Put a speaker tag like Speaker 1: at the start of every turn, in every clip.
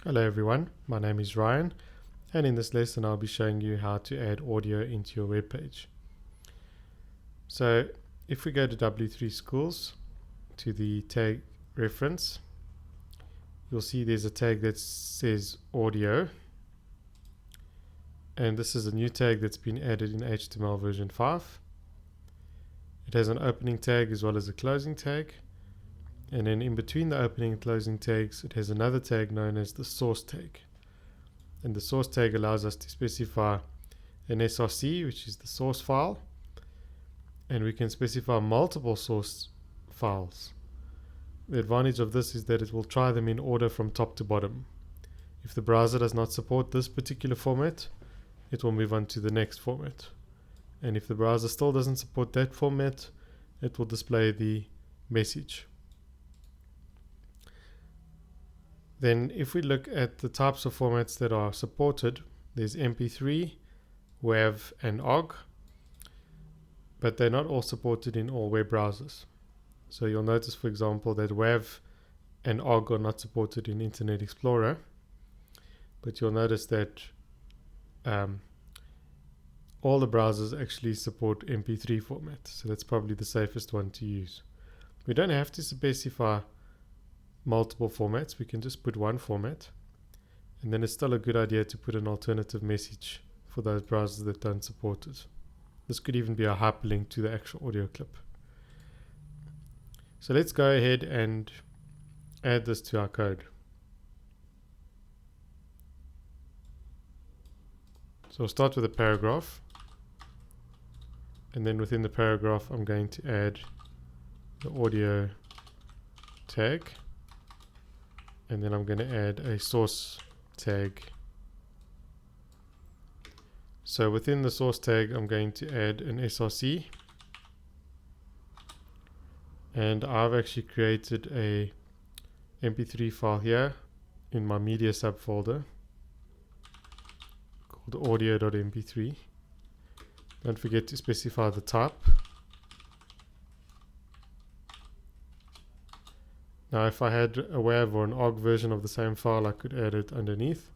Speaker 1: Hello everyone, my name is Ryan, and in this lesson I'll be showing you how to add audio into your web page. So if we go to W3 Schools to the tag reference, you'll see there's a tag that says audio, and this is a new tag that's been added in HTML version 5. It has an opening tag as well as a closing tag, and then in between the opening and closing tags it has another tag known as the source tag. And the source tag allows us to specify an SRC, which is the source file, and we can specify multiple source files. The advantage of this is that it will try them in order from top to bottom. If the browser does not support this particular format, it will move on to the next format. And if the browser still doesn't support that format, it will display the message. Then if we look at the types of formats that are supported, there's MP3, WAV and OGG, but they're not all supported in all web browsers. So you'll notice, for example, that WAV and OGG are not supported in Internet Explorer, but you'll notice that all the browsers actually support MP3 format, so that's probably the safest one to use. We don't have to specify multiple formats, we can just put one format, and then it's still a good idea to put an alternative message for those browsers that don't support it. This could even be a hyperlink to the actual audio clip. So let's go ahead and add this to our code. So I'll start with a paragraph, and then within the paragraph I'm going to add the audio tag, and then I'm going to add a source tag. So within the source tag I'm going to add an SRC, and I've actually created a MP3 file here in my media subfolder called audio.mp3. Don't forget to specify the type. Now if I had a WAV or an OGG version of the same file, I could add it underneath,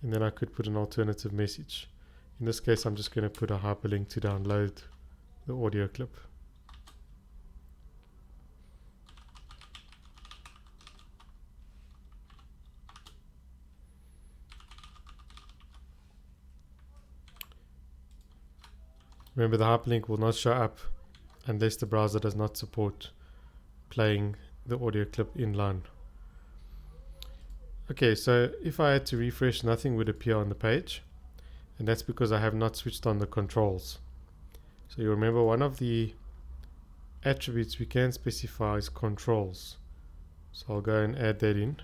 Speaker 1: and then I could put an alternative message. In this case I'm just going to put a hyperlink to download the audio clip. Remember, the hyperlink will not show up unless the browser does not support playing the audio clip inline. Okay, so if I had to refresh, nothing would appear on the page, and that's because I have not switched on the controls. So you remember, one of the attributes we can specify is controls. So I'll go and add that in.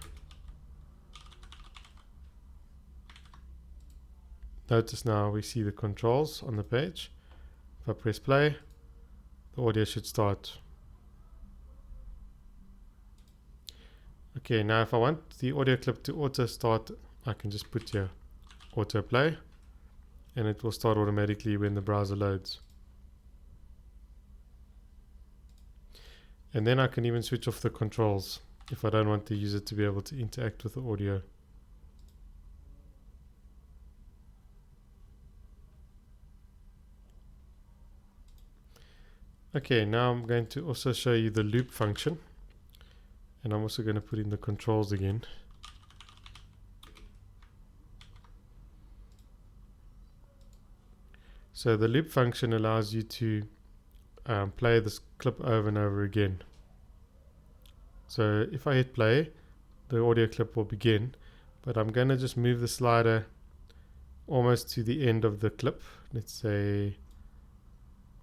Speaker 1: Notice now we see the controls on the page. If I press play, the audio should start. Okay, now if I want the audio clip to auto start, I can just put here auto play, and it will start automatically when the browser loads. And then I can even switch off the controls if I don't want the user to be able to interact with the audio. Okay, now I'm going to also show you the loop function, and I'm also going to put in the controls again. So the loop function allows you to play this clip over and over again. So if I hit play, the audio clip will begin, but I'm going to just move the slider almost to the end of the clip. Let's say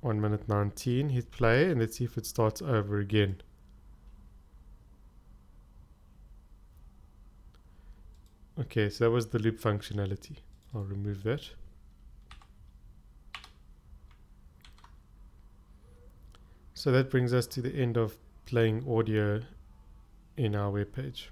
Speaker 1: 1 minute 19, hit play, and let's see if it starts over again. Okay, so that was the loop functionality. I'll remove that. So that brings us to the end of playing audio in our web page.